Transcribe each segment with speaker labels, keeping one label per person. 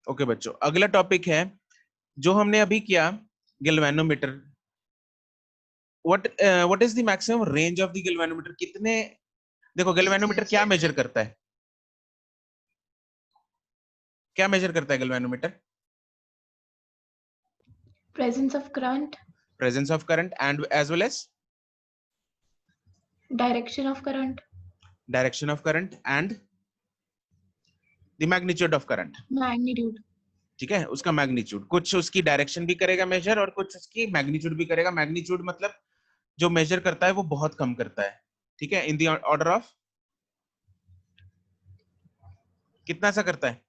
Speaker 1: Okay बच्चों, अगला topic है जो हमने अभी किया, galvanometer. What is the maximum range of the galvanometer? कितने, देखो गैल्वेनोमीटर क्या मेजर करता है, क्या मेजर करता है galvanometer?
Speaker 2: presence of current,
Speaker 1: presence of current and as well as
Speaker 2: direction of current,
Speaker 1: direction of current and the magnitude of current.
Speaker 2: magnitude.
Speaker 1: ठीक है, उसका मैग्नीट्यूड, कुछ उसकी डायरेक्शन भी करेगा मेजर और कुछ उसकी मैग्नीट्यूड भी करेगा। मैग्नीट्यूड मतलब जो मेजर करता है वो बहुत कम करता है। ठीक है, इन द ऑर्डर ऑफ कितना सा करता है?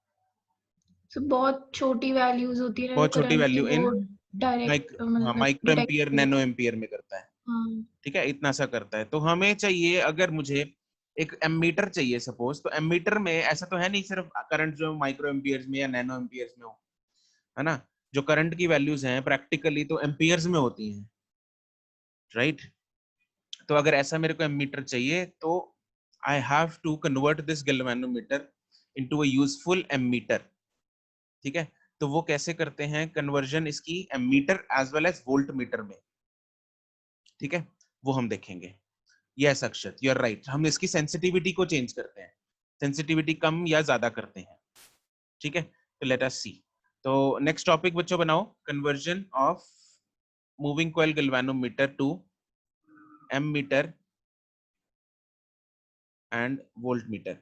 Speaker 2: So बहुत छोटी वैल्यूज होती है ना
Speaker 1: बहुत छोटी
Speaker 2: करंट की,
Speaker 1: वैल्यू
Speaker 2: वो
Speaker 1: इन
Speaker 2: डायरेक्ट मतलब
Speaker 1: माइक्रो
Speaker 2: डिटेक्ट
Speaker 1: एम्पियर,
Speaker 2: कर
Speaker 1: नैनो
Speaker 2: लेता है।
Speaker 1: एम्पियर में करता है।
Speaker 2: हाँ।
Speaker 1: ठीक है, इतना सा करता है। तो हमें चाहिए, अगर मुझे एक एमीटर चाहिए सपोज, तो एमीटर में ऐसा तो है नहीं सिर्फ करंट जो माइक्रो एम्पियर्स में या नैनो एम्पियर्स में हो, है ना? जो करंट की वैल्यूज हैं प्रैक्टिकली तो एम्पियर्स में होती हैं, राइट? तो अगर ऐसा मेरे को एमीटर चाहिए तो I have to convert this galvanometer into a useful ammeter. ठीक है, तो वो कैसे करते हैं कन्वर्जन इसकी, ammeter as well as voltmeter में। ठीक है, वो हम देखेंगे। Yes Akshat, you are right, हम इसकी सेंसिटिविटी को चेंज करते हैं, सेंसिटिविटी कम या ज्यादा करते हैं। ठीक है, तो लेट अस सी। तो नेक्स्ट टॉपिक बच्चों बनाओ, conversion of moving coil galvanometer to ammeter and voltmeter.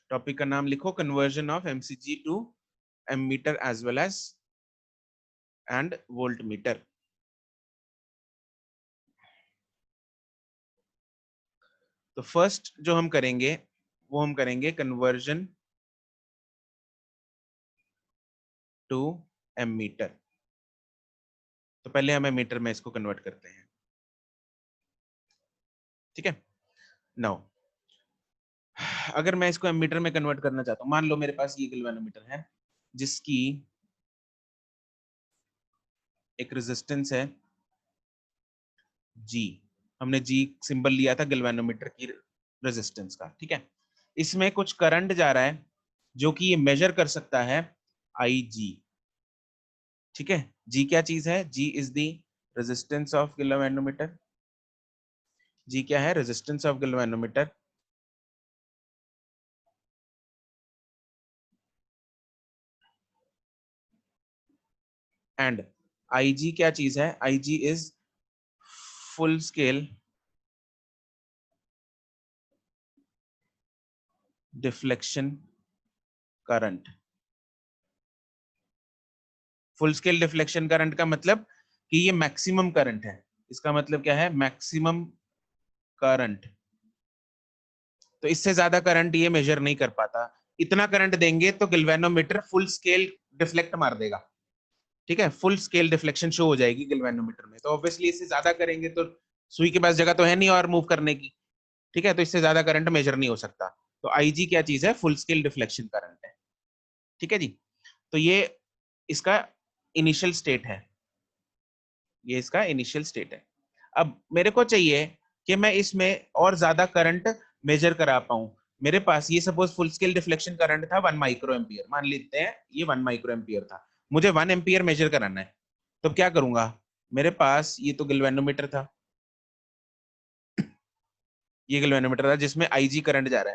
Speaker 1: Topic का नाम लिखो, conversion of MCG to ammeter as well as and voltmeter. तो फर्स्ट जो हम करेंगे वो हम करेंगे कन्वर्जन टू एमीटर। तो पहले हम एमीटर में इसको कन्वर्ट करते हैं। ठीक है, नाउ अगर मैं इसको एमीटर में कन्वर्ट करना चाहता हूं, मान लो मेरे पास ये गैल्वेनोमीटर है जिसकी एक रेजिस्टेंस है जी, हमने जी सिंबल लिया था गैल्वेनोमीटर की रेजिस्टेंस का। ठीक है, इसमें कुछ करंट जा रहा है जो कि ये मेजर कर सकता है आई जी। ठीक है, जी क्या चीज है? G is the resistance of galvanometer. G क्या है? Resistance of galvanometer. And I G क्या चीज है? I G is full scale deflection current. Full scale deflection current का मतलब कि ये मैक्सिमम करंट है। इसका मतलब क्या है? Maximum current. तो इससे ज्यादा करंट ये मेजर नहीं कर पाता। इतना करंट देंगे तो गैल्वेनोमीटर फुल स्केल डिफ्लेक्ट मार देगा। ठीक है, फुल स्केल डिफ्लेक्शन शो हो जाएगी गैल्वेनोमीटर में। तो ऑब्वियसली इससे ज्यादा करेंगे तो सुई के पास जगह तो है नहीं और मूव करने की। ठीक है, तो इससे ज्यादा करंट मेजर नहीं हो सकता। तो आईजी क्या चीज है? फुल स्केल डिफ्लेक्शन करंट है। ठीक है जी, तो ये इसका इनिशियल स्टेट है, ये इसका इनिशियल स्टेट है। अब मेरे को चाहिए कि मैं इसमें और ज्यादा करंट मेजर करा पाऊं। मेरे पास ये suppose full scale deflection current था 1 माइक्रो एम्पियर, मान लेते हैं ये 1 माइक्रो एम्पियर था, मुझे 1 एम्पियर मेजर कराना है। तो क्या करूंगा? मेरे पास ये तो गैल्वेनोमीटर था, ये गैल्वेनोमीटर था जिसमें आईजी करंट जा रहा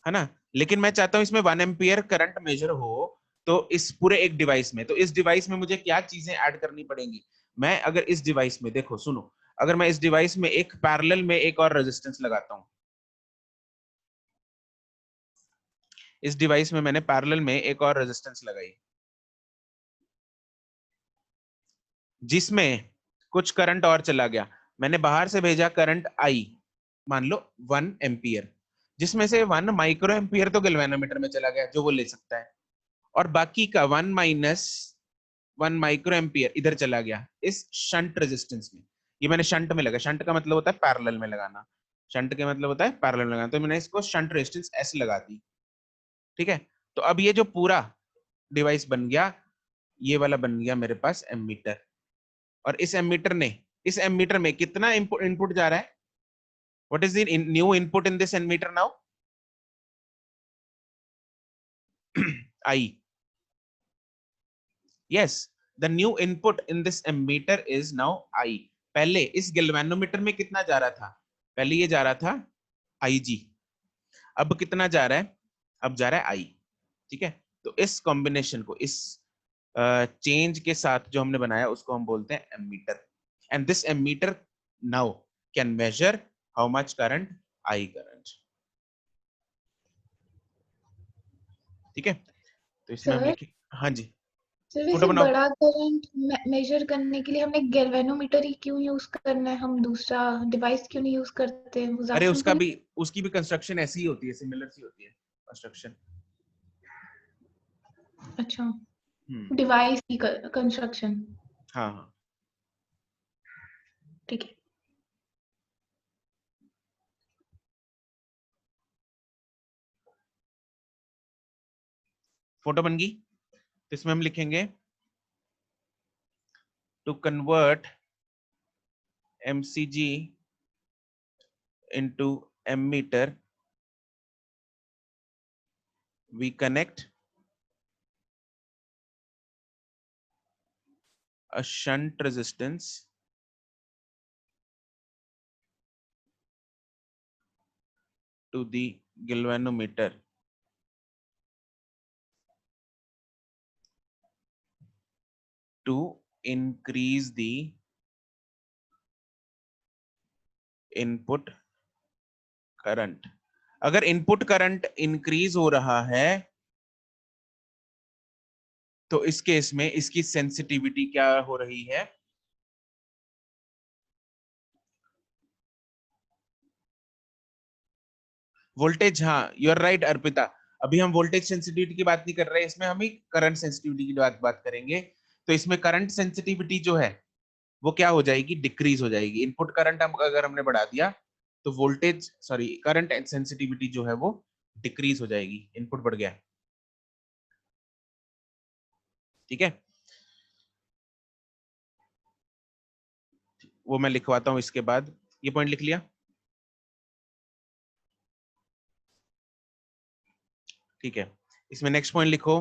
Speaker 1: है ना? लेकिन मैं चाहता हूं इसमें 1 एम्पियर करंट मेजर हो। तो इस पूरे एक डिवाइस में, तो इस डिवाइस में मुझे क्या चीजें ऐड करनी पड़ेंगी? मैं अगर इस डिवाइस में, देखो सुनो, अगर मैं इस डिवाइस में एक पैरेलल में एक और रेजिस्टेंस लगाता हूं, इस डिवाइस में मैंने पैरेलल में एक और रेजिस्टेंस लगाई जिसमें कुछ करंट और चला गया, मैंने बाहर से भेजा करंट आई, मान लो 1 एम्पियर, जिसमें से 1 माइक्रो एम्पियर तो गैल्वेनोमीटर में चला गया जो वो ले सकता है, और बाकी का 1 माइनस 1 माइक्रो एम्पियर इधर चला गया इस शंट रेजिस्टेंस में। ये मैंने शंट में लगा, शंट का मतलब होता है पैरेलल में लगाना, शंट का मतलब होता है पैरेलल में लगाना, तो मैंने इसको शंट रेजिस्टेंस एस लगा दी। ठीक है, तो अब ये जो पूरा डिवाइस बन गया, ये वाला बन गया मेरे पास एमीटर। और इस एमीटर ने, इस एमीटर में कितना इनपुट जा रहा है? What is the new input in this ammeter now? I. Yes, the new input in this ammeter is now I. पहले इस गैल्वेनोमीटर में कितना जा रहा था? पहले ये जा रहा था Ig. अब कितना जा रहा है? अब जा रहा है I. ठीक है, तो इस कॉम्बिनेशन को, इस चेंज के साथ जो हमने बनाया उसको हम बोलते हैं ammeter. And this ammeter now can measure how much current, I current. ठीक है, तो इसमें हम
Speaker 2: सर
Speaker 1: लिखे. हाँ जी,
Speaker 2: सर
Speaker 1: फोटो
Speaker 2: वैसे
Speaker 1: बनाओ.
Speaker 2: बड़ा करंट मेजर करने के लिए हमने गैल्वेनोमीटर ही क्यों यूज करना है? हम दूसरा डिवाइस क्यों नहीं यूज करते? वो
Speaker 1: अरे
Speaker 2: ज्यादा सिंपल.
Speaker 1: उसकी भी कंस्ट्रक्शन ऐसी ही होती है, सिमिलर सी होती है कंस्ट्रक्शन.
Speaker 2: अच्छा, डिवाइस की कंस्ट्रक्शन.
Speaker 1: हाँ हाँ.
Speaker 2: ठीक है.
Speaker 1: फोटो बन गई, तो इसमें हम लिखेंगे to convert MCG into ammeter, we connect a shunt resistance to the galvanometer to increase the input current. अगर इनपुट करंट इंक्रीज हो रहा है तो इस केस में इसकी सेंसिटिविटी क्या हो रही है? वोल्टेज. हाँ, यू आर राइट अर्पिता. अभी हम वोल्टेज सेंसिटिविटी की बात नहीं कर रहे हैं, इसमें हम ही करंट सेंसिटिविटी की बात करेंगे. तो इसमें करंट सेंसिटिविटी जो है वो क्या हो जाएगी? डिक्रीज हो जाएगी. इनपुट करंट हम अगर हमने बढ़ा दिया तो वोल्टेज, सॉरी, करंट सेंसिटिविटी जो है वो डिक्रीज हो जाएगी. इनपुट बढ़ गया. ठीक है, वो मैं लिखवाता हूं इसके बाद. ये पॉइंट लिख लिया? ठीक है, इसमें नेक्स्ट पॉइंट लिखो.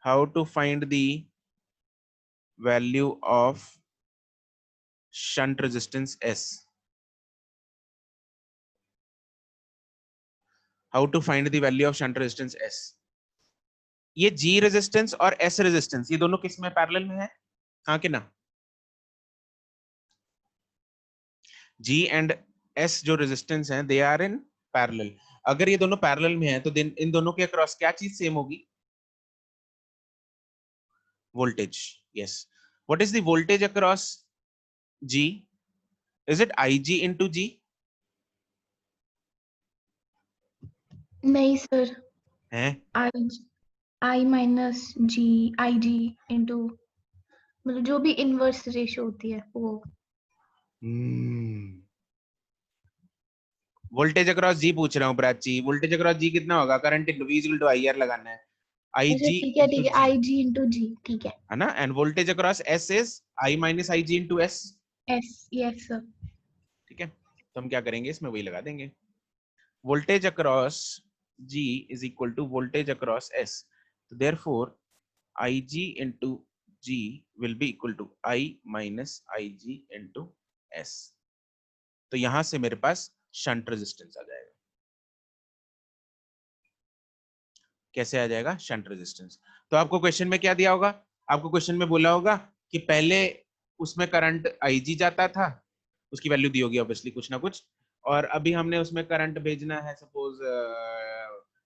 Speaker 1: How to find the value of shunt resistance S. How to find the value of shunt resistance S. ये G रेजिस्टेंस और S रेजिस्टेंस ये दोनों किस में पैरेलल में है? हाँ कि ना? G एंड S जो रेजिस्टेंस हैं दे आर इन पैरेलल. अगर ये दोनों पैरेलल में है तो इन दोनों के अक्रॉस क्या चीज सेम होगी? Voltage. Yes. What is the voltage across G? Is it IG into G?
Speaker 2: नहीं सर,
Speaker 1: है.
Speaker 2: आई माइनस जी, आई जी इंटू, मतलब जो भी इनवर्स रेशियो होती है वो.
Speaker 1: वोल्टेज अक्रॉस G पूछ रहा हूँ प्राची. वोल्टेज अक्रॉस G कितना होगा? Current into V equal to IR लगाना है.
Speaker 2: अच्छा
Speaker 1: IG
Speaker 2: ठीक है,
Speaker 1: into
Speaker 2: ठीक है,
Speaker 1: G,
Speaker 2: आई जी इंटू जी. ठीक
Speaker 1: है ना? End voltage across S is I minus IG into S.
Speaker 2: है. S, yes sir.
Speaker 1: ठीक है, तो हम क्या करेंगे, इसमें वही लगा देंगे. Voltage across G is equal to voltage across S. So therefore IG into G will be equal to I minus IG into S. तो यहां से मेरे पास शंट रेजिस्टेंस आ जाएगा. कैसे आ जाएगा शंट रेजिस्टेंस? तो आपको क्वेश्चन में क्या दिया होगा? आपको क्वेश्चन में बोला होगा कि पहले उसमें करंट IG जाता था, उसकी वैल्यू दी होगी ऑब्वियसली कुछ ना कुछ, और अभी हमने उसमें करंट भेजना है, सपोज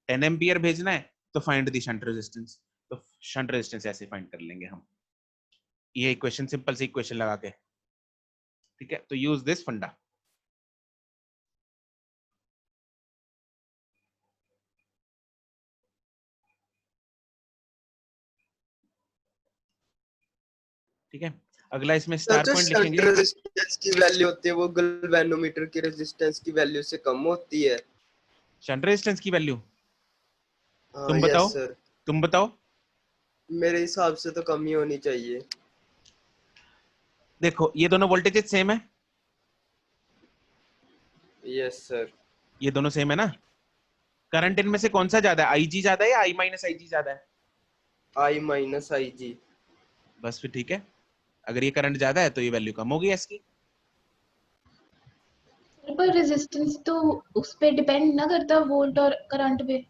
Speaker 1: 10 एम्पियर भेजना है, तो फाइंड द शंट रेजिस्टेंस. तो शंट रेजिस्टेंस ऐसे फाइंड कर लेंगे हम. ये इक्वेशन, सिंपल सी इक्वेशन लगा के. ठीक है, तो यूज दिस फंडा. ठीक है, अगला इसमें
Speaker 3: सर
Speaker 1: स्टार
Speaker 3: जो
Speaker 1: पॉइंट
Speaker 3: शंट
Speaker 1: लिखेंगे.
Speaker 3: रेजिस्टेंस की वैल्यू होती है वो गैल्वेनोमीटर की रेजिस्टेंस की वैल्यू से कम होती है.
Speaker 1: शंट रेजिस्टेंस की वैल्यू
Speaker 3: हाँ
Speaker 1: तुम बताओ,
Speaker 3: यस सर,
Speaker 1: तुम बताओ.
Speaker 3: मेरे हिसाब से तो कम ही होनी चाहिए.
Speaker 1: देखो ये दोनों वोल्टेजेस सेम है.
Speaker 3: Yes sir.
Speaker 1: ये दोनों सेम है ना? करंट इनमें से कौन सा ज्यादा है, आईजी ज्यादा है या आई माइनस आईजी ज्यादा है?
Speaker 3: आई माइनस आई जी।
Speaker 1: बस फिर ठीक है, अगर ये करंट ज्यादा है तो ये वैल्यू कम होगी एस की।
Speaker 2: पर रेजिस्टेंस तो उस पे डिपेंड ना करता वोल्ट और करंट पे।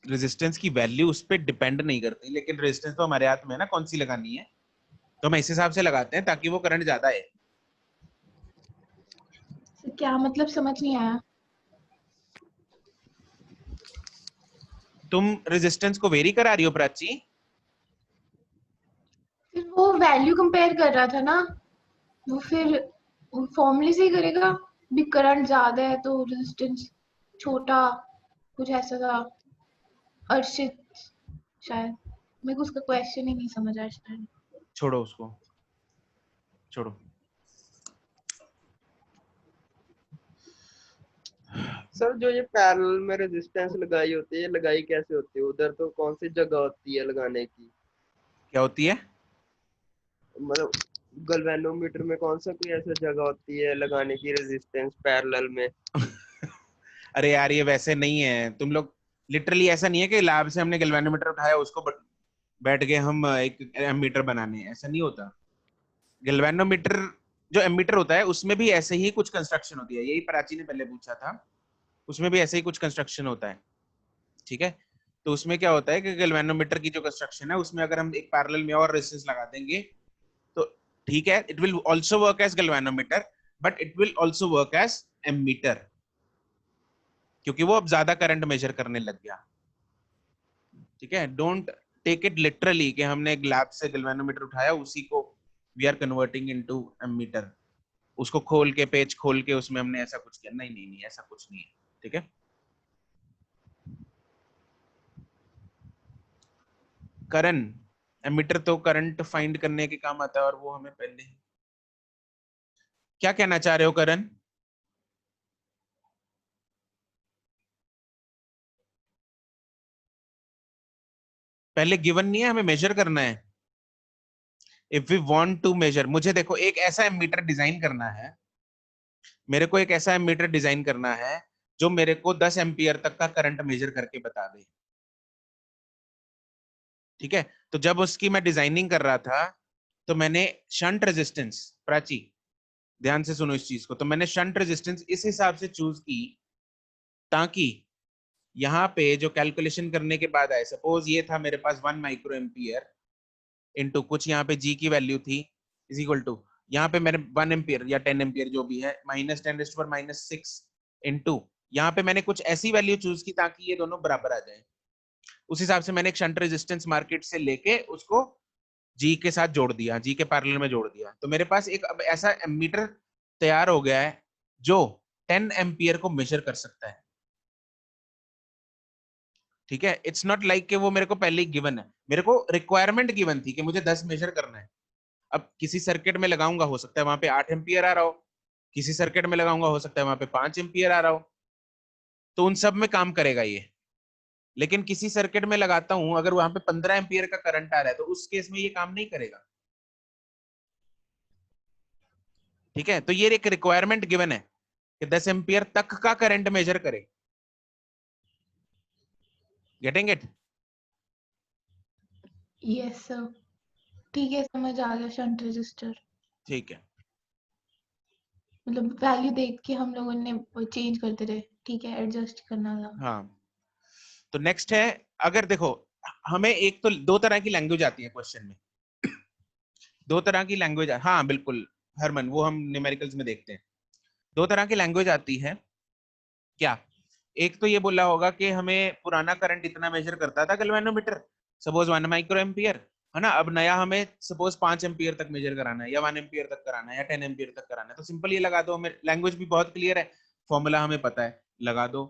Speaker 1: रेजिस्टेंस की वैल्यू उस पर डिपेंड नहीं करती, लेकिन रेजिस्टेंस तो हमारे हाथ में है ना कौन सी लगानी है, तो हम इस हिसाब से लगाते हैं ताकि वो करंट ज्यादा है।
Speaker 2: क्या मतलब, समझ नहीं आया।
Speaker 1: तुम रेजिस्टेंस को वेरी करा रही हो प्राची?
Speaker 2: फिर वो वैल्यू कंपेयर कर रहा था ना, वो फिर फॉर्मूले से ही करेगा। भी करंट ज्यादा है तो रेजिस्टेंस छोटा, कुछ ऐसा था। अर्शित शायद, मेरे को उसका क्वेश्चन ही नहीं समझ आया शायद।
Speaker 1: छोड़ो उसको, छोड़ो।
Speaker 3: सर जो ये पैरेलल में रेजिस्टेंस लगाई होती है, ये लगाई कैसे होती है? उधर तो कौन सी जगह होती है लगाने की?
Speaker 1: क्या होती है?
Speaker 3: मतलब गैल्वेनोमीटर में कौन सा कोई ऐसा जगह होती है लगाने की रेजिस्टेंस पैरेलल में?
Speaker 1: अरे यार ये वैसे नहीं है, तुम लोग लिटरली ऐसा नहीं है कि लैब से हमने गैल्वेनोमीटर उठाया उसको बैठ गए हम एक एमीटर बनाने, ऐसा नहीं होता। गैल्वेनोमीटर जो एमीटर होता है उसमें भी ऐसे ही कुछ कंस्ट्रक्शन होती है, यही प्राची ने पहले पूछा था, उसमें भी ऐसे ही कुछ कंस्ट्रक्शन होता है। ठीक है, तो उसमें क्या होता है कि गैल्वेनोमीटर की जो कंस्ट्रक्शन है उसमें अगर हम एक पैरेलल में और रेजिस्टेंस लगा देंगे तो ठीक है, it will also work as galvanometer but it will also work as ammeter, क्योंकि वो अब ज्यादा करंट मेजर करने लग गया। ठीक है, डोंट टेक इट लिटरली कि हमने एक लैब से गैल्वेनोमीटर उठाया उसी को we are converting into ammeter, उसको खोल के पेज खोल के उसमें हमने ऐसा कुछ किया, नहीं नहीं नहीं, ऐसा कुछ नहीं है। ठीक है, करण, एमीटर तो करंट फाइंड करने के काम आता है और वो हमें पहले ही, क्या कहना चाह रहे हो करण? पहले गिवन नहीं है, हमें मेजर करना है। If we want to measure, मुझे देखो एक ऐसा एमीटर डिजाइन करना है, मेरे को एक ऐसा एमीटर डिजाइन करना है जो मेरे को 10 एम्पियर तक का करंट मेजर करके बता दे। ठीक है, तो जब उसकी मैं डिजाइनिंग कर रहा था तो मैंने शंट रेजिस्टेंस, प्राची ध्यान से सुनो इस चीज को, तो मैंने शंट रेजिस्टेंस इस हिसाब से चूज की ताकि यहाँ पे जो कैलकुलेशन करने के बाद आए, सपोज ये था मेरे पास 1 माइक्रो एम्पियर इंटू कुछ यहाँ पे जी की वैल्यू थी इज इक्वल टू, यहाँ पे मेरे 1 एम्पियर या 10 एम्पियर जो भी है -10⁻⁻⁶ इंटू यहाँ पे मैंने कुछ ऐसी वैल्यू चूज की ताकि ये दोनों बराबर आ जाए। उस हिसाब से मैंने एक शंट रेजिस्टेंस मार्केट से लेके उसको जी के साथ जोड़ दिया, जी के पैरेलल में जोड़ दिया, तो मेरे पास एक अब ऐसा एमीटर तैयार हो गया है जो 10 एम्पियर को मेजर कर सकता है। ठीक है, इट्स नॉट लाइक कि वो मेरे को पहले ही गिवन है, मेरे को रिक्वायरमेंट गिवन थी कि मुझे 10 मेजर करना है। अब किसी सर्किट में लगाऊंगा हो सकता है वहां पे 8 एम्पियर आ रहा हो, किसी सर्किट में लगाऊंगा हो सकता है वहां पे 5 एम्पियर आ रहा हो, तो उन सब में काम करेगा ये। लेकिन किसी सर्किट में लगाता हूं अगर वहां पे 15 एम्पियर का करंट आ रहा है तो उस केस में ये काम नहीं करेगा। ठीक है, तो ये एक रिक्वायरमेंट गिवन है कि 10 एम्पियर तक का करंट मेजर करे। Getting it?
Speaker 2: यस सर, ठीक है, समझ आ गया। शंट रेजिस्टर
Speaker 1: ठीक है,
Speaker 2: मतलब वैल्यू देख के हम लोगों ने चेंज करते रहे, ठीक है, एडजस्ट करना था।
Speaker 1: हाँ। तो नेक्स्ट है, अगर देखो हमें एक तो दो तरह की लैंग्वेज आती है क्वेश्चन में, दो तरह की लैंग्वेज, हाँ बिल्कुल हरमन, वो हम न्यूमेरिकल्स में देखते हैं, दो तरह की लैंग्वेज आती है। क्या? एक तो ये बोला होगा कि हमें पुराना करंट इतना मेजर करता था गैल्वेनोमीटर, सपोज 1 माइक्रो एम्पियर, है ना, अब नया हमें सपोज 5 एम्पियर तक मेजर कराना है या 1 एम्पियर तक कराना है या 10 एम्पियर तक कराना है, तो सिंपल ये लगा दो, हमें लैंग्वेज भी बहुत क्लियर है, फॉर्मूला हमें पता है, लगा दो,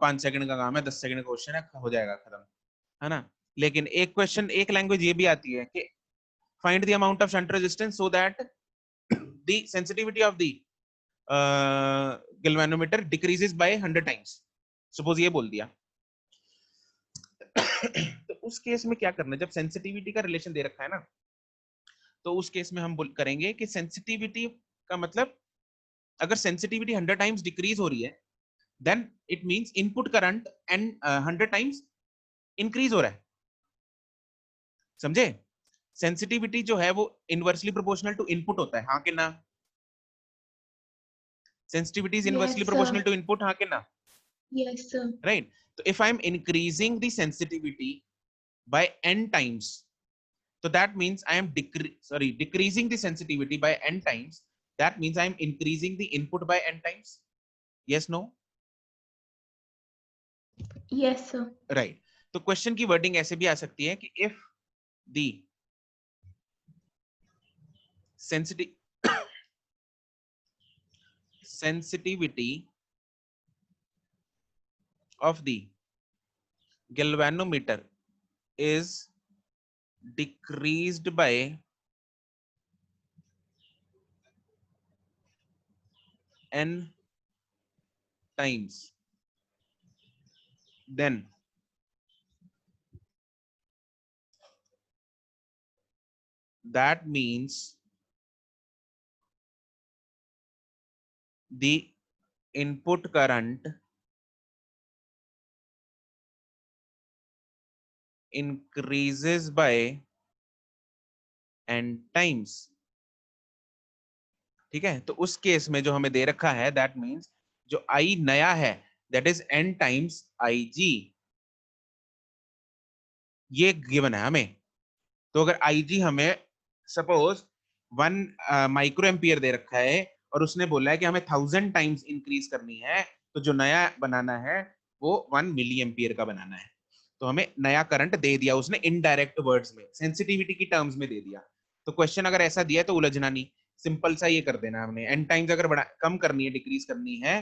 Speaker 1: 5 सेकंड का काम है, 10 सेकंड का क्वेश्चन है, हो जाएगा खत्म, है ना। लेकिन एक क्वेश्चन, एक लैंग्वेज ये भी आती है कि find the amount of shunt resistance so that the sensitivity of the galvanometer decreases by 100 times, suppose ये बोल दिया। तो उस केस में क्या करना है, जब सेंसिटिविटी का रिलेशन दे रखा है ना, तो उस केस में हम करेंगे कि सेंसिटिविटी का मतलब अगर सेंसिटिविटी 100 टाइम्स डिक्रीज हो रही है then it means input current and 100 times increase हो रहा है, समझे? सेंसिटिविटी जो है वो इनवर्सली प्रोपोर्शनल टू इनपुट होता है, हाँ कि ना? Sensitivity is inversely
Speaker 2: Yes,
Speaker 1: proportional
Speaker 2: sir.
Speaker 1: To input, हाँ कि ना?
Speaker 2: Yes, sir.
Speaker 1: Right? So if I'm increasing the sensitivity by n times, so that means I am decreasing the sensitivity by n times. That means I am increasing the input by n times. Yes, no?
Speaker 2: Yes, sir.
Speaker 1: Right. तो question की wording ऐसे भी आ सकती है कि if the sensitivity of the galvanometer is decreased by n times, then that means the input current increases by n times. ठीक है, तो उस केस में जो हमें दे रखा है दैट मींस जो I नया है that is n times IG, ये गिवन है हमें। तो अगर IG हमें सपोज 1 माइक्रो एम्पियर दे रखा है और उसने बोला है कि हमें 1000 टाइम्स इंक्रीज करनी है, तो जो नया बनाना है वो 1 मिली एम्पियर का बनाना है। तो हमें नया करंट दे दिया उसने इनडायरेक्ट वर्ड्स में, सेंसिटिविटी की टर्म्स में दे दिया। तो क्वेश्चन अगर ऐसा दिया है तो उलझना नहीं, सिंपल सा ये कर देना हमने, n टाइम्स अगर बढ़ा कम करनी है, डिक्रीज करनी है,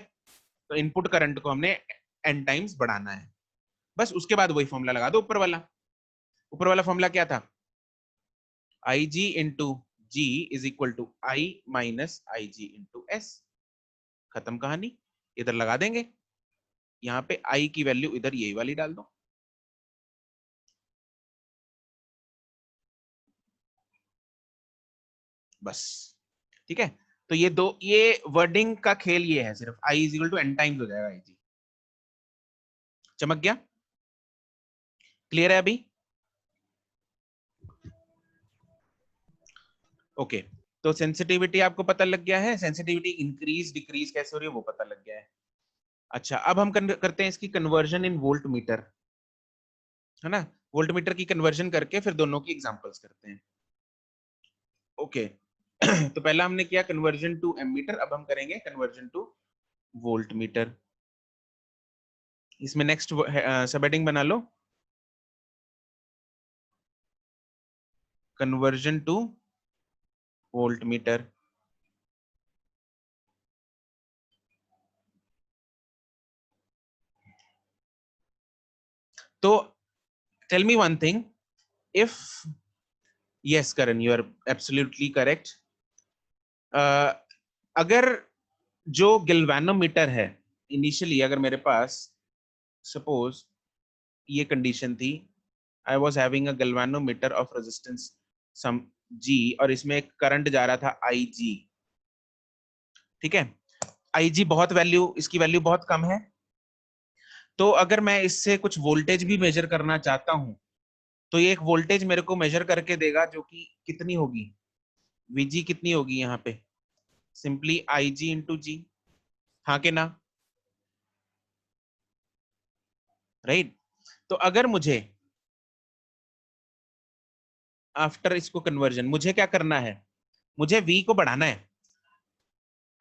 Speaker 1: तो इनपुट करंट को हमने n टाइम्स बढ़ाना है, बस उसके बाद वही फॉर्मूला लगा दो ऊपर वाला। ऊपर वाला फॉर्मूला क्या था? IG into G is equal to I minus IG into S। खत्म कहानी, इधर लगा देंगे, यहाँ पे I की वैल्यू इधर यही वाली डाल दो। बस ठीक है। तो ये वर्डिंग का खेल ये है, सिर्फ I is equal to n times हो जाएगा IG। चमक गया? क्लियर है अभी? ओके तो सेंसिटिविटी आपको पता लग गया है, सेंसिटिविटी इंक्रीज डिक्रीज कैसे हो रही है वो पता लग गया है। अच्छा अब हम करते हैं इसकी कन्वर्जन इन वोल्ट मीटर, है ना? वोल्ट मीटर की कन्वर्जन करके फिर दोनों की एग्जांपल्स करते हैं। ओके तो पहला हमने किया कन्वर्जन टू एमीटर, अब हम करेंगे कन्वर्जन टू वोल्ट मीटर। इसमें नेक्स्ट सब हेडिंग बना लो, कन्वर्जन टू वोल्ट मीटर। तो tell me one thing, if yes Karan you are absolutely correct, अगर जो गैल्वेनोमीटर है इनिशियली, अगर मेरे पास सपोज ये कंडीशन थी, I was having a galvanometer of resistance some G और इसमें एक करंट जा रहा था IG, ठीक है? IG बहुत वैल्यू, इसकी वैल्यू बहुत कम है, तो अगर मैं इससे कुछ वोल्टेज भी मेजर करना चाहता हूं तो ये एक वोल्टेज मेरे को मेजर करके देगा जो कि कितनी होगी, VG कितनी होगी यहाँ पे, सिंपली IG इंटू G, हाँ के ना? राइट तो अगर मुझे आफ्टर इसको कन्वर्जन मुझे क्या करना है, मुझे V को बढ़ाना है।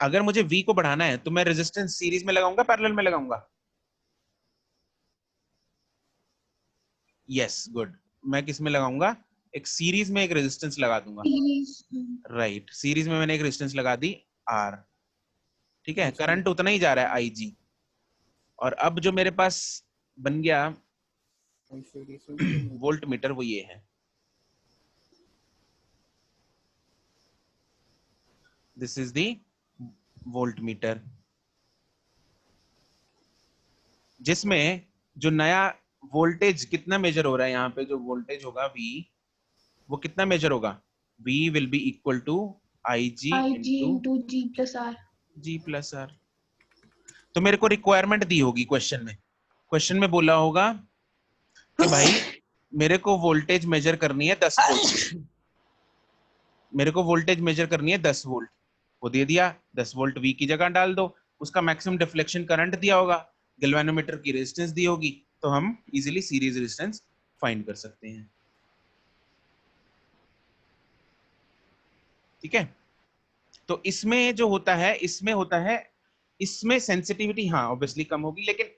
Speaker 1: अगर मुझे V को बढ़ाना है तो मैं रेजिस्टेंस सीरीज में लगाऊंगा पैरेलल में लगाऊंगा? यस गुड, मैं किस में लगाऊंगा? एक सीरीज में एक रेजिस्टेंस लगा दूंगा। राइट सीरीज में मैंने एक रेजिस्टेंस लगा दी R, ठीक है? करंट उतना ही जा रहा है IG, और अब जो मेरे पास बन गया वोल्ट मीटर वो ये है, this is the volt meter, जिसमें जो नया वोल्टेज कितना मेजर हो रहा है, यहाँ पे जो वोल्टेज होगा V वो कितना मेजर होगा, V will be equal to IG
Speaker 2: into G plus R.
Speaker 1: G plus R। तो मेरे को रिक्वायरमेंट दी होगी क्वेश्चन में बोला होगा कि भाई मेरे को वोल्टेज मेजर करनी है 10 वोल्ट, मेरे को वोल्टेज मेजर करनी है 10 वोल्ट, वो दे दिया 10 वोल्ट V की जगह डाल दो, उसका मैक्सिमम डिफ्लेक्शन करंट दिया होगा, गैल्वेनोमीटर की रेजिस्टेंस दी होगी, तो हम इजीली सीरीज रेजिस्टेंस फाइंड कर सकते हैं। ठीक है, तो इसमें जो होता है, इसमें सेंसिटिविटी हाँ ऑब्वियसली कम होगी, लेकिन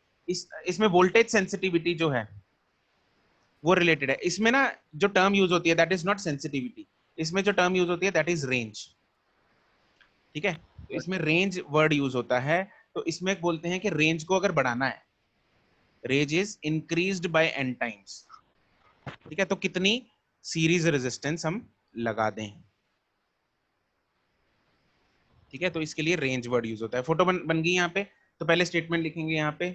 Speaker 1: इसमें वोल्टेज सेंसिटिविटी जो है वो रिलेटेड है। इसमें ना जो टर्म यूज होती है दैट इज नॉट सेंसिटिविटी, इसमें जो टर्म यूज होती है दैट इज रेंज। ठीक है, तो इसमें रेंज वर्ड यूज होता है, तो इसमें बोलते हैं कि रेंज को अगर बढ़ाना है, range is increased by n times. ठीक है, तो कितनी सीरीज रेजिस्टेंस हम लगा दें। ठीक है, तो इसके लिए रेंज वर्ड यूज होता है। फोटो बन गई यहाँ पे, तो पहले स्टेटमेंट लिखेंगे यहाँ पे,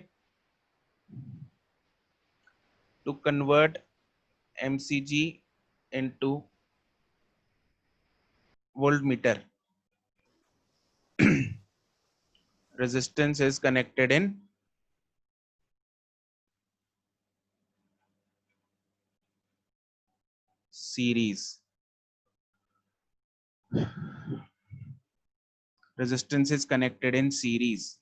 Speaker 1: to convert MCG into voltmeter, resistance is connected in series, resistance is connected in series।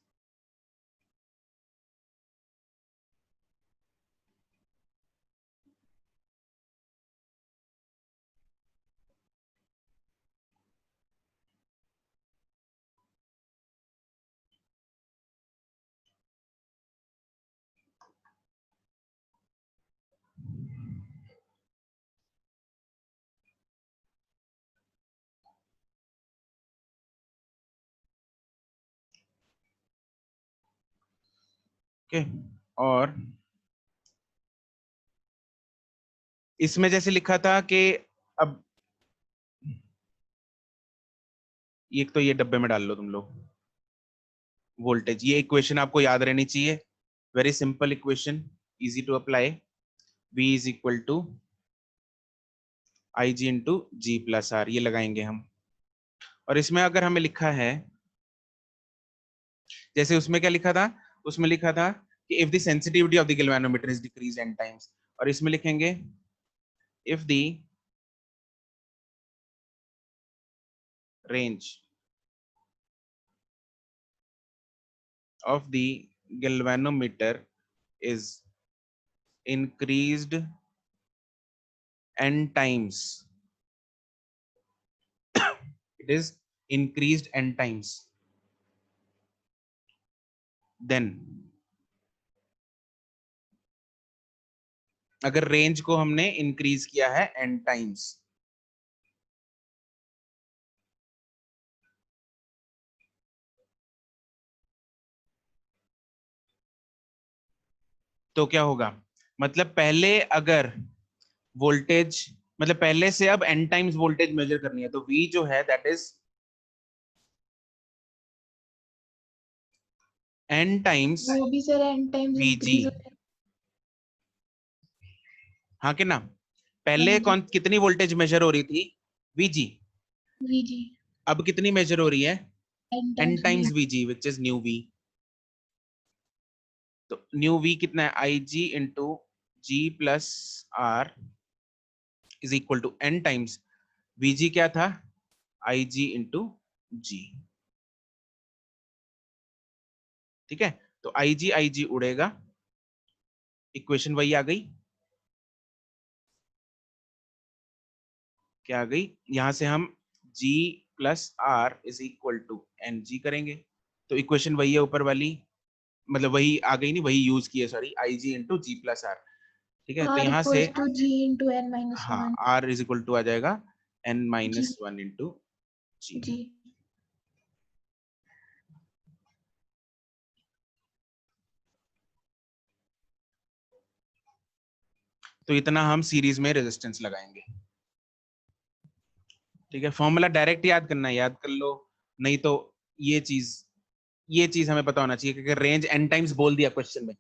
Speaker 1: Okay, और इसमें जैसे लिखा था कि अब एक तो ये डब्बे में डाल लो तुम लोग वोल्टेज, ये इक्वेशन आपको याद रहनी चाहिए, very simple equation, easy to apply. V is equal to IG into G plus R, ये लगाएंगे हम। और इसमें अगर हमें लिखा है, जैसे उसमें क्या लिखा था, उसमें लिखा था कि if the sensitivity of the galvanometer is decrease n times, और इसमें लिखेंगे if the range of the galvanometer is increased n times, it is increased n times, then अगर रेंज को हमने इंक्रीज किया है n टाइम्स, तो क्या होगा, मतलब पहले अगर वोल्टेज, मतलब पहले से अब n टाइम्स वोल्टेज मेजर करनी है, तो V जो है दैट इज n टाइम्स
Speaker 2: वो भी sir n times
Speaker 1: VG।
Speaker 2: Increase होता है।
Speaker 1: हाँ कि ना, पहले कौन कितनी वोल्टेज मेजर हो रही थी, VG,
Speaker 2: VG
Speaker 1: अब कितनी मेजर हो रही है, n
Speaker 2: n
Speaker 1: times
Speaker 2: times
Speaker 1: VG which is new V। तो न्यू V कितना है, IG into G plus R is equal to n times VG, क्या था, IG इंटू G। ठीक है, तो IG उड़ेगा, इक्वेशन वही आ गई, क्या आ गई, यहां से हम G plus R is equal to NG करेंगे, तो इक्वेशन वही है ऊपर वाली, मतलब वही आ गई, नहीं वही यूज की है, sorry, IG into G plus R। ठीक है, तो
Speaker 2: R
Speaker 1: यहां से
Speaker 2: equals to G into n minus
Speaker 1: हाँ
Speaker 2: 1
Speaker 1: R इज इक्वल टू आ जाएगा n minus
Speaker 2: G
Speaker 1: 1 into G।
Speaker 2: G।
Speaker 1: तो इतना हम सीरीज में रेजिस्टेंस लगाएंगे। ठीक है, फॉर्मूला डायरेक्ट याद करना है, याद कर लो, नहीं तो ये चीज हमें पता होना चाहिए, क्योंकि रेंज n टाइम्स बोल दिया क्वेश्चन में,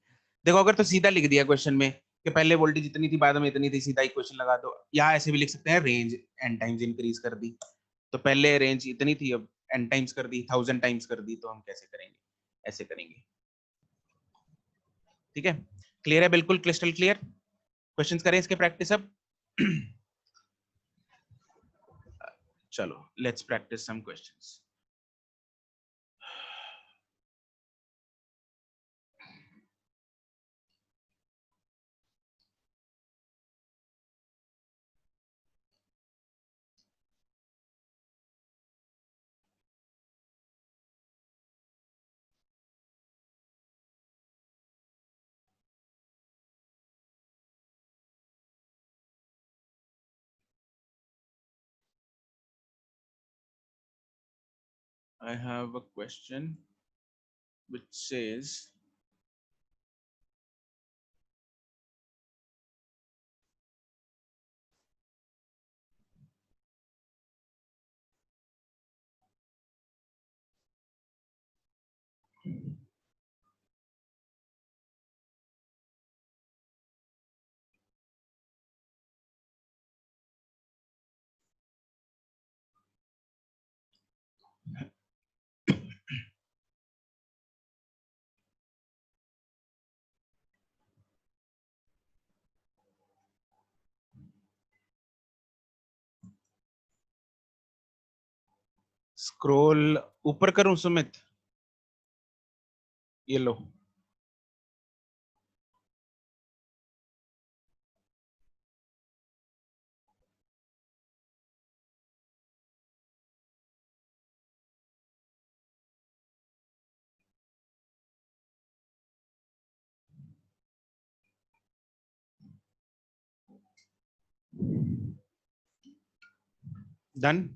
Speaker 1: देखो अगर तो सीधा लिख दिया क्वेश्चन में कि पहले वोल्टेज इतनी थी बाद में इतनी थी, सीधा इक्वेशन लगा दो, या ऐसे भी लिख सकते हैं रेंज n टाइम्स इंक्रीज कर दी, तो पहले रेंज इतनी थी, अब n टाइम्स कर दी, 1000 टाइम्स कर दी, तो हम कैसे करेंगे? ऐसे करेंगे। ठीक है, क्लियर है? बिल्कुल क्रिस्टल क्लियर। क्वेश्चंस करें इसके प्रैक्टिस अब। चलो let's practice some questions. I have a question which says, scroll ऊपर करूं सुमित? ये लो। Done.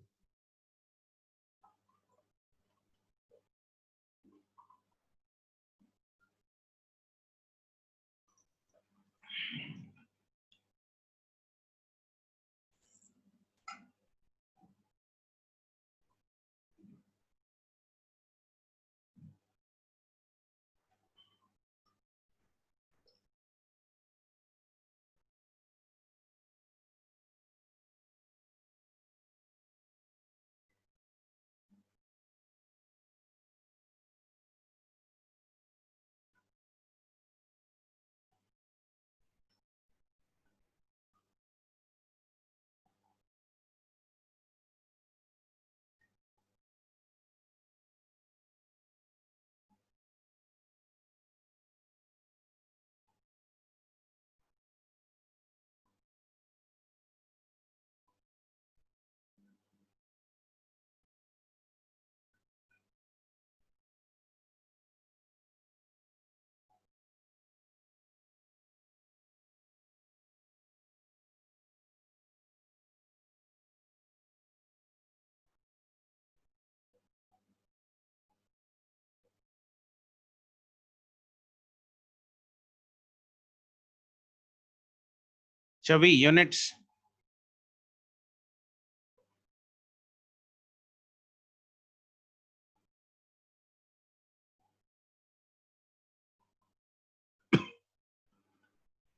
Speaker 1: Chavi, units.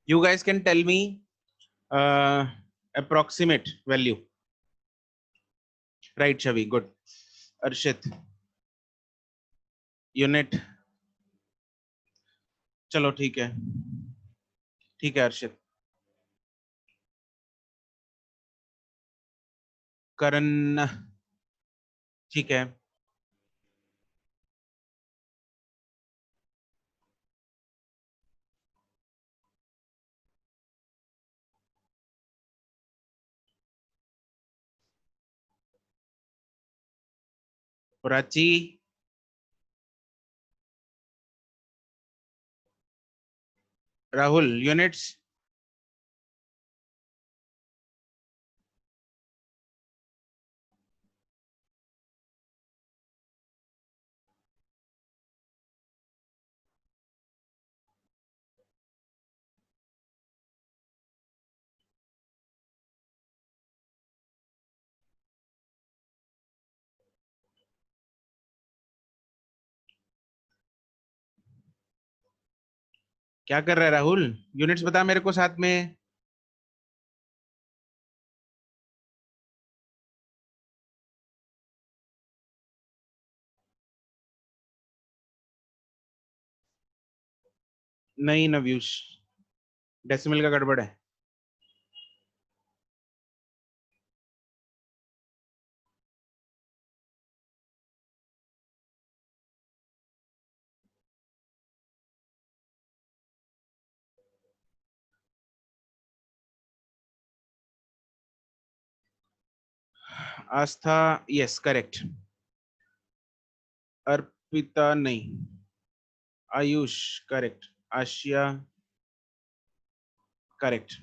Speaker 1: You guys can tell me approximate value. Right, Chavi, good. Arshit, unit. चलो ठीक है, ठीक है अर्शित। करण, ठीक है। प्राची, राहुल, यूनिट्स। क्या कर रहा है राहुल? यूनिट्स बता मेरे को साथ में। नहीं नव्यूष, डेसिमल का गड़बड़ है। आस्था यस करेक्ट, अर्पिता नहीं, आयुष करेक्ट, आशिया करेक्ट,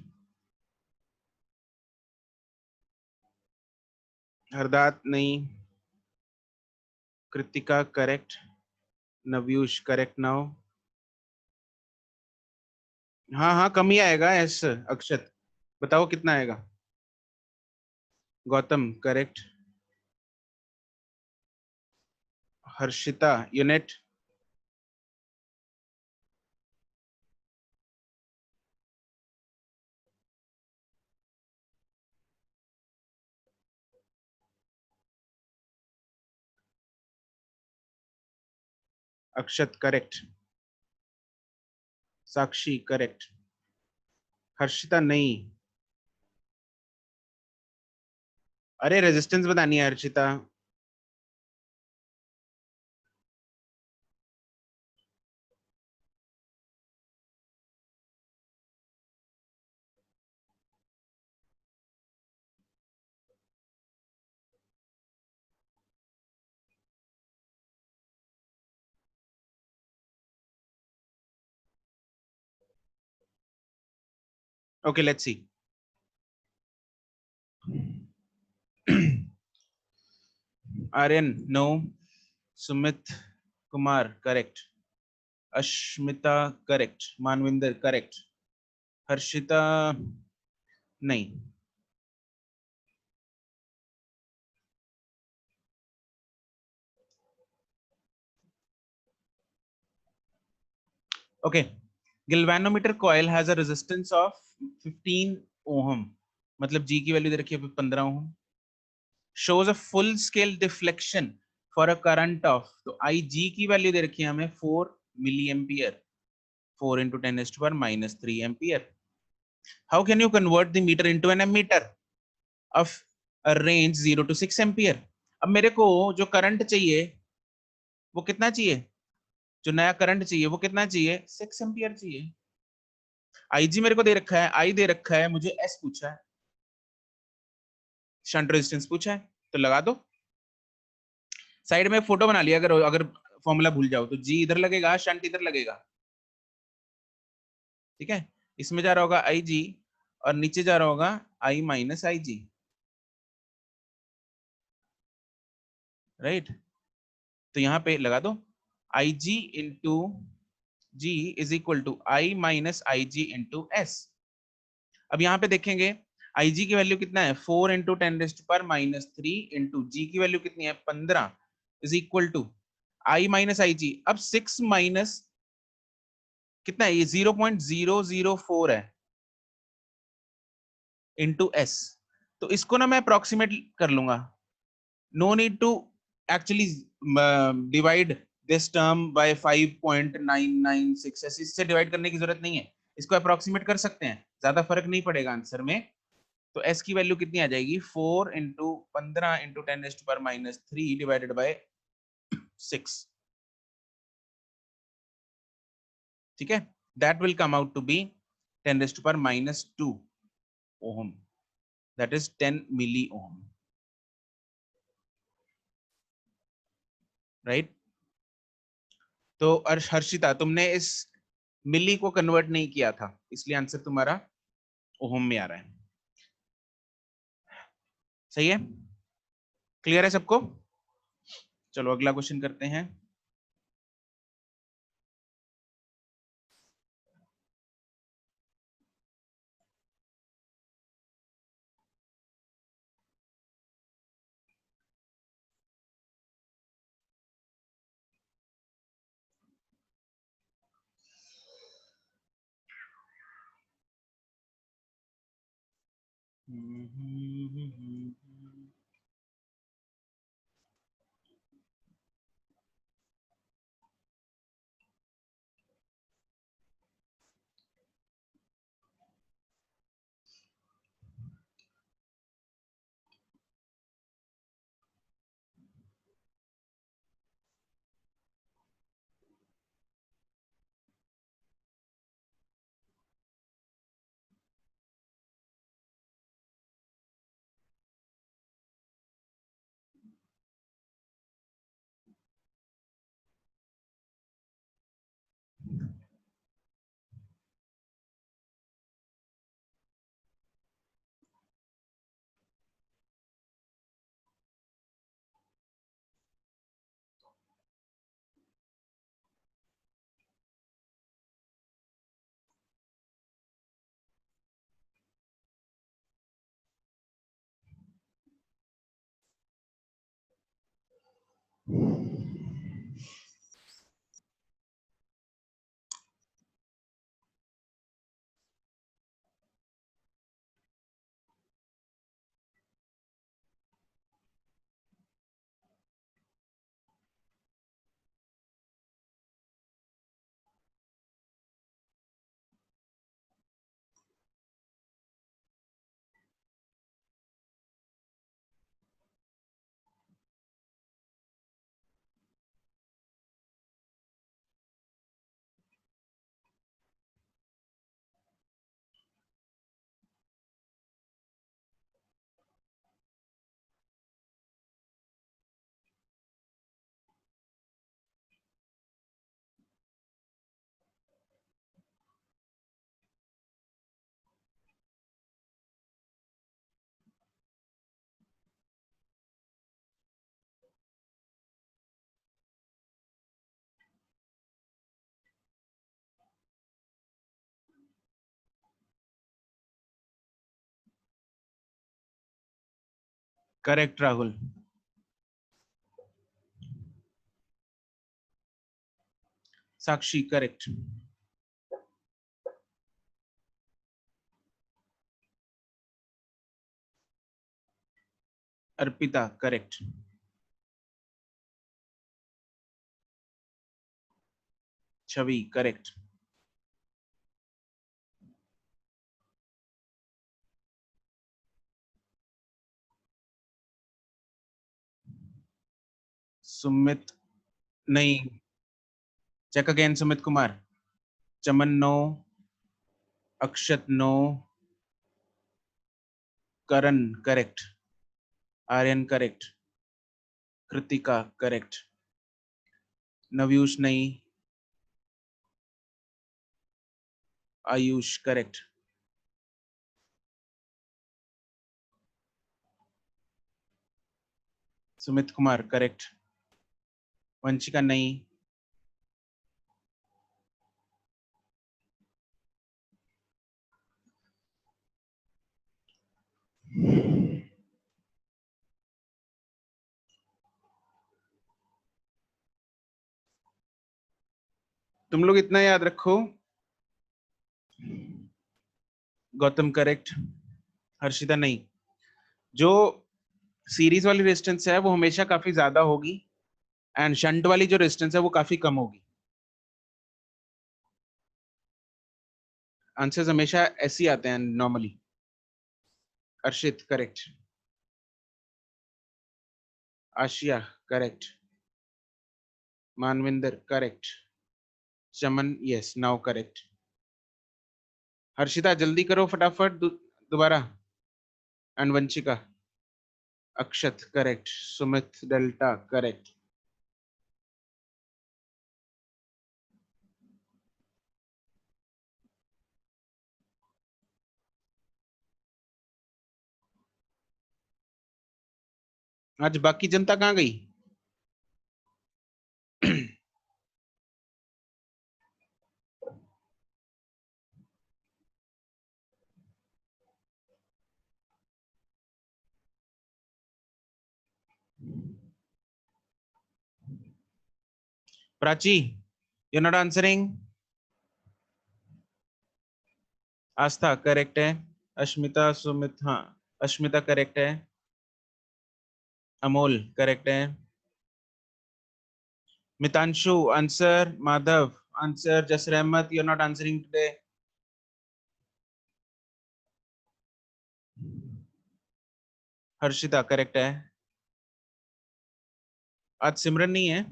Speaker 1: हरदात नहीं, कृतिका करेक्ट, नव्यूष करेक्ट नाउ। हाँ हाँ कम ही आएगा एस। अक्षत बताओ कितना आएगा। Gautam correct, Harshita unit, Akshat correct, Sakshi correct, Harshita नहीं, अरे रेजिस्टेंस बतानी है Harshita. Okay let's see. Aryan no, Sumit Kumar correct, Ashmita correct, Manvinder correct, Harshita नहीं, okay. Galvanometer coil has a resistance of 15 ohm, मतलब जी की वैल्यू दे रखी है 15 ohm. Shows a full scale deflection for a current of, तो आई जी की वैल्यू दे रखी है हमें 4 milli ampere, 4 into 10 raised to power minus 3 ampere. How can you convert the meter into an ammeter of a range 0 to 6 ampere? अब मेरे को जो करंट चाहिए वो कितना चाहिए, जो नया करंट चाहिए वो कितना चाहिए, 6 एम्पियर चाहिए। आईजी मेरे को दे रखा है, आई दे रखा है, मुझे एस पूछा है, शंट रेजिस्टेंस पूछा है, तो लगा दो। साइड में फोटो बना लिया, अगर अगर फॉर्मूला भूल जाओ तो जी इधर लगेगा, शंट इधर लगेगा, ठीक है। इसमें जा रहा होगा आई जी और नीचे जा रहा होगा आई माइनस आई जी, राइट। तो यहाँ पे लगा दो I G into G is equal to I minus I G into S. अब यहाँ पे देखेंगे आई जी की वैल्यू कितना है, 4 इंटू 10⁻³ इंटू जी की वैल्यू कितनी है 15 is equal to I minus I G. अब 6 माइनस कितना है, ये 0.004 है इंटू एस। तो इसको ना मैं अप्रोक्सीमेट कर लूंगा, no need to actually divide this term by 5.996, ऐसे इससे डिवाइड करने की जरूरत नहीं है, इसको अप्रोक्सीमेट कर सकते हैं, ज्यादा फर्क नहीं पड़ेगा आंसर में। तो एस की वैल्यू कितनी आ जाएगी, 4 इंटू 15 इंटू 10⁻³ डिवाइडेड बाय 6, ठीक है। That will come out to be 10⁻² ohm, that is 10 milliohm, right. तो हर्षिता तुमने इस मिली को कन्वर्ट नहीं किया था, इसलिए आंसर तुम्हारा ओम में आ रहा है, सही है। क्लियर है सबको? चलो अगला क्वेश्चन करते हैं। Correct Rahul. Sakshi correct. Arpita correct. Chhavi correct. Sumit नहीं, check again. Sumit Kumar. Chaman no, Akshat no, Karan correct, Aryan correct, Kritika correct, Navyush नहीं, आयुष करेक्ट, सुमित कुमार करेक्ट, वंशिका नहीं, तुम लोग इतना याद रखो। गौतम करेक्ट, हर्षिता नहीं। जो सीरीज वाली रेजिस्टेंस है वो हमेशा काफी ज्यादा होगी एंड शंट वाली जो रेजिस्टेंस है वो काफी कम होगी। आंसर्स हमेशा ऐसे ही आते हैं normally. Arshit correct, Aasiya correct, Manvinder correct, Chaman yes now correct. Harshita जल्दी करो फटाफट दोबारा। And Vanshika, Akshat correct, Sumit delta correct. आज बाकी जनता कहाँ गई? Prachi, you're not answering. Aastha correct है। अश्मिता, सुमित, हाँ अश्मिता करेक्ट है। अमोल करेक्ट है। Mitanshu answer. Madhav answer. Jasar Ahmed, you're not answering today. Harshita correct है। आज सिमरन नहीं है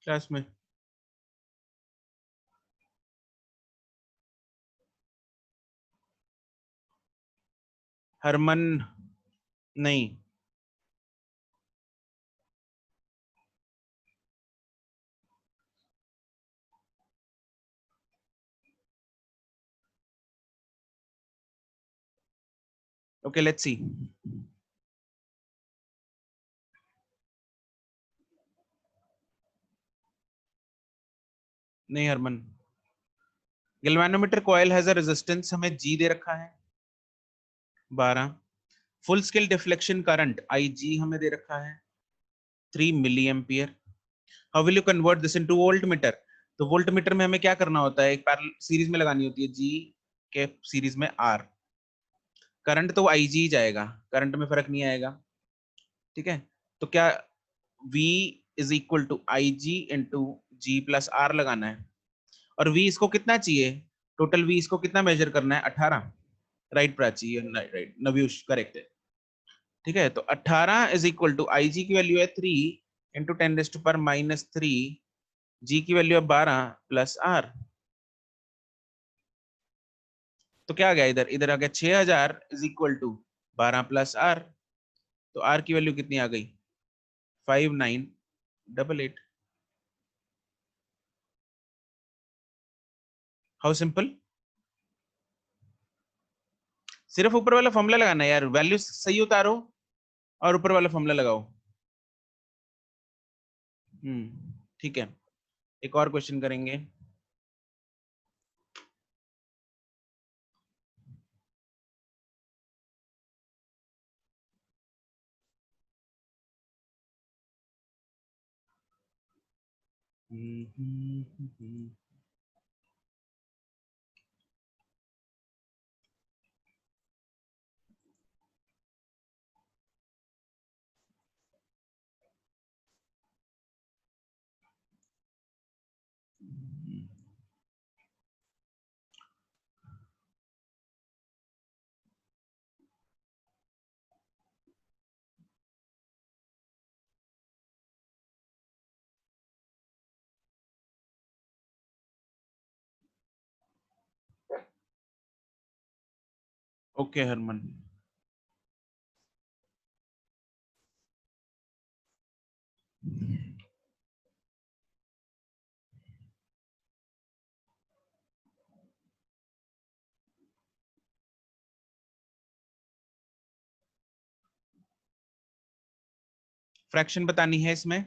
Speaker 1: क्लास में। हरमन नहीं। Okay, let's see. नहीं Harman. Galvanometer coil has a resistance, हमें G दे रखा है 12। Full scale deflection current IG हमें दे रखा है 3 milliampere. How will you convert this into voltmeter? तो वोल्ट मीटर में हमें क्या करना होता है, एक पैरेलल सीरीज में लगानी होती है जी के सीरीज में आर। करंट तो आई जी जाएगा, करंट में फर्क नहीं आएगा, ठीक है। तो क्या V is equal to I G into G plus R लगाना है, और V इसको कितना चाहिए, टोटल V इसको कितना मेजर करना है, 18। राइट प्राची, राइट नव्यूश, करेक्ट है, ठीक है। तो 18 इज इक्वल टू आई जी की वैल्यू है 3 इंटू 10⁻³ जी की वैल्यू है 12 प्लस आर। तो क्या आ गया इधर, इधर आ गया 6000 इज इक्वल टू 12 प्लस आर। तो आर की वैल्यू कितनी आ गई, 5988। How simple. सिर्फ ऊपर वाला फॉर्मूला लगाना है यार, वैल्यू सही उतारो और ऊपर वाला फॉर्मूला लगाओ। ठीक है, एक और क्वेश्चन करेंगे। ओके हरमन, फ्रैक्शन बतानी है इसमें।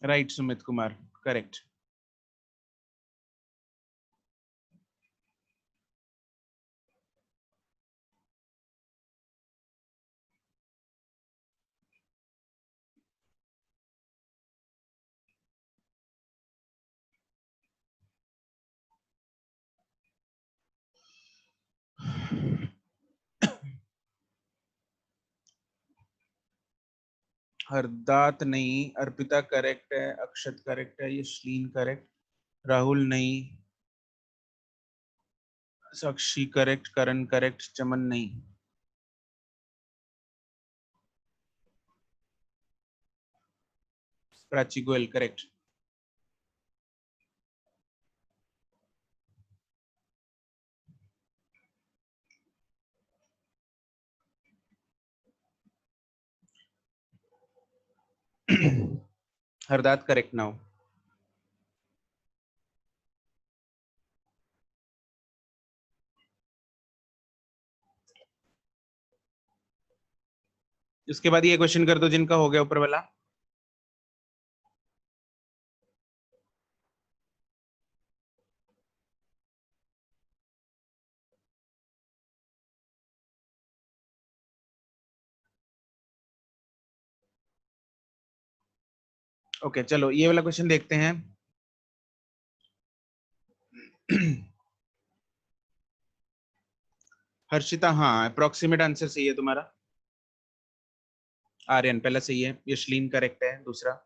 Speaker 1: Right Sumit Kumar, correct. हरदात नहीं, अर्पिता करेक्ट है, अक्षत करेक्ट है, यशलीन करेक्ट, राहुल नहीं, साक्षी करेक्ट, करण करेक्ट, चमन नहीं। Prachi Goyal correct. Hardat correct now. इसके बाद ये क्वेश्चन कर दो जिनका हो गया ऊपर वाला। ओके चलो ये वाला क्वेश्चन देखते हैं। हर्षिता, हाँ अप्रोक्सीमेट आंसर सही है तुम्हारा। आर्यन पहला सही है, यशलीन करेक्ट है दूसरा।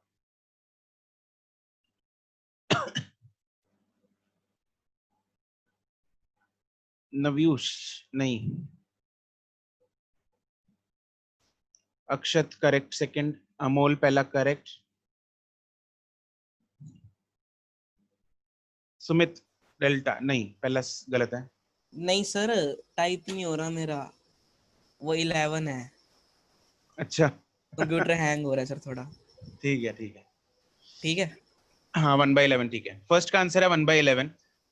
Speaker 1: नव्यूश नहीं। अक्षत करेक्ट सेकंड, अमोल पहला करेक्ट। सुमित डेल्टा नहीं, पहला गलत है।
Speaker 4: नहीं सर, टाइप नहीं हो रहा मेरा, वो 11 है।
Speaker 1: अच्छा
Speaker 4: कंप्यूटर हैंग हो रहा है सर थोड़ा।
Speaker 1: ठीक है ठीक है
Speaker 4: ठीक है।
Speaker 1: हाँ 1/11 ठीक है। फर्स्ट का आंसर है 1/11।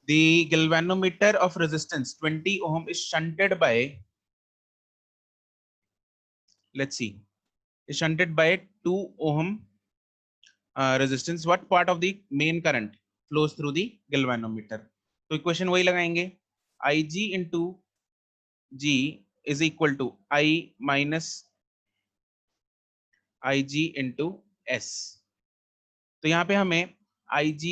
Speaker 1: The galvanometer of resistance 20 ohm is shunted by, let's see, is shunted by 2 ohm resistance, what part of the main current flows through the galvanometer? तो इक्वेशन वही लगाएंगे, Ig into G is equal to I minus Ig into S. तो यहाँ पे हमें Ig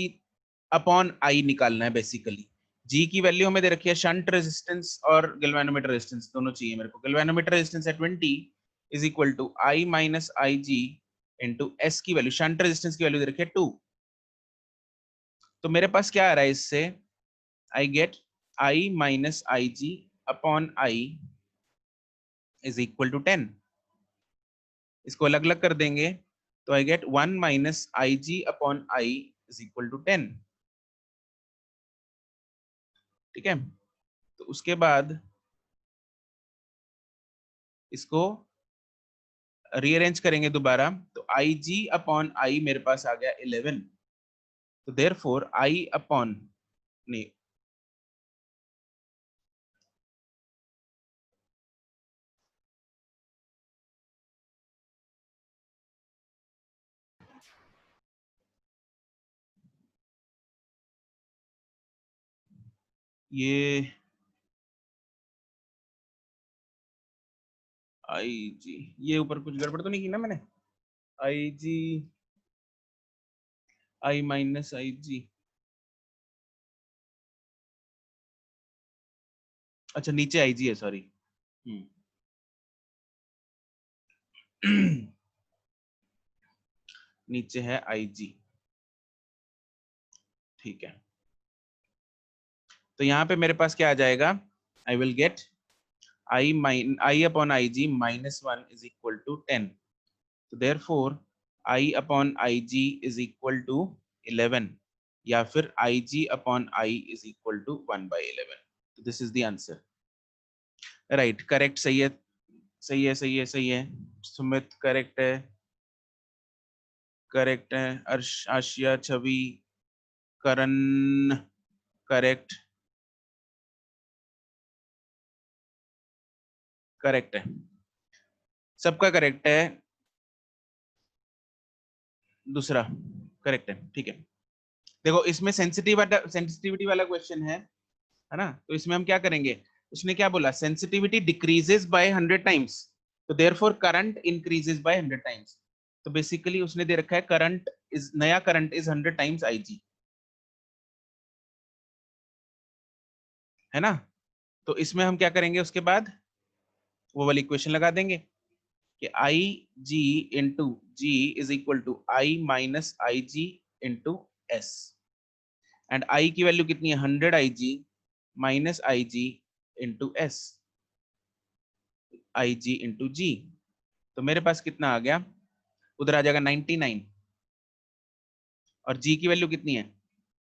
Speaker 1: upon I निकालना है basically. G की वैल्यू हमें दे रखी है, शंट रेजिस्टेंस और गैल्वेनोमीटर रेजिस्टेंस दोनों चाहिए मेरे को। गैल्वेनोमीटर रेजिस्टेंस है 20 is equal to I minus IG into S की वैल्यू, शंट रेजिस्टेंस की वैल्यू दे रखी है 2। तो मेरे पास क्या आ रहा है इससे, I get I minus IG upon I is equal to 10। इसको अलग अलग कर देंगे तो I get 1 minus IG upon I is equal to 10। ठीक है, तो उसके बाद इसको रीअरेंज करेंगे दोबारा, तो IG अपॉन I मेरे पास आ गया 11। तो देयरफॉर I अपॉन नहीं, ये IG, ये ऊपर कुछ गड़बड़ तो नहीं की ना मैंने, IG I माइनस IG, अच्छा नीचे IG है, सॉरी। नीचे है IG, ठीक है। तो यहाँ पे मेरे पास क्या आ जाएगा, I will get I upon IG minus 1 is equal to 10। तो therefore I upon IG is equal to 11, या फिर IG upon I is equal to 1/11। तो this is the answer, right, correct, सही है, सही है, सही है, सही है। सुमित करेक्ट है, करेक्ट है। आशिया, छवि, करण करेक्ट, करेक्ट है, सबका करेक्ट है। दूसरा करेक्ट है, ठीक है। देखो इसमें सेंसिटिविटी वाला क्वेश्चन है ना, तो इसमें हम क्या करेंगे, उसने क्या बोला, सेंसिटिविटी डिक्रीजेस बाय 100 टाइम्स, तो therefore current increases by 100 times. तो बेसिकली उसने दे रखा है करंट इज, नया करंट इज 100 टाइम्स IG, है ना। तो इसमें हम क्या करेंगे, उसके बाद वो वाली इक्वेशन लगा देंगे कि IG into G is equal to I minus IG into S, and I की वैल्यू कितनी है, 100 IG minus IG into S, IG into G। तो मेरे पास कितना आ गया, उधर आ जाएगा 99, और G की वैल्यू कितनी है,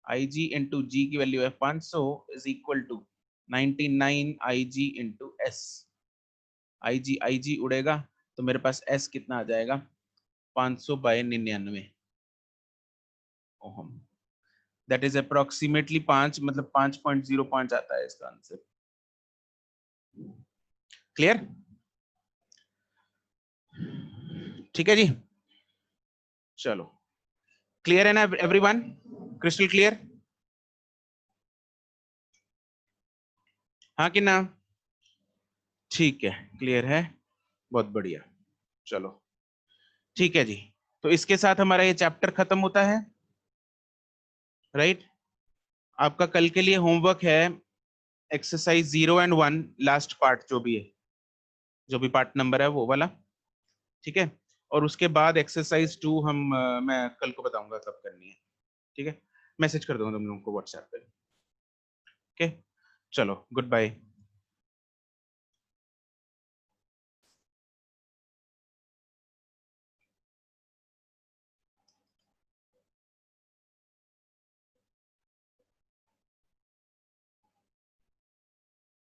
Speaker 1: IG इंटू G की वैल्यू है 500 is equal to 99 IG into S। IG उड़ेगा तो मेरे पास S कितना आ जाएगा, 500/99 ओहम, दैट इज अप्रोक्सीमेटली 5, मतलब 5.05 आता है इसका आंसर। क्लियर, ठीक है जी, चलो, क्लियर है ना एवरीवन, क्रिस्टल क्लियर, हाँ कि ना, ठीक है, क्लियर है, बहुत बढ़िया, चलो ठीक है जी। तो इसके साथ हमारा ये चैप्टर खत्म होता है, राइट। आपका कल के लिए होमवर्क है एक्सरसाइज 0 एंड 1, लास्ट पार्ट जो भी है, जो भी पार्ट नंबर है वो वाला, ठीक है। और उसके बाद एक्सरसाइज 2 हम मैं कल को बताऊंगा कब करनी है, ठीक है, मैसेज कर दूंगा तुम लोगों को व्हाट्सएप पे, ओके। चलो, गुड बाय।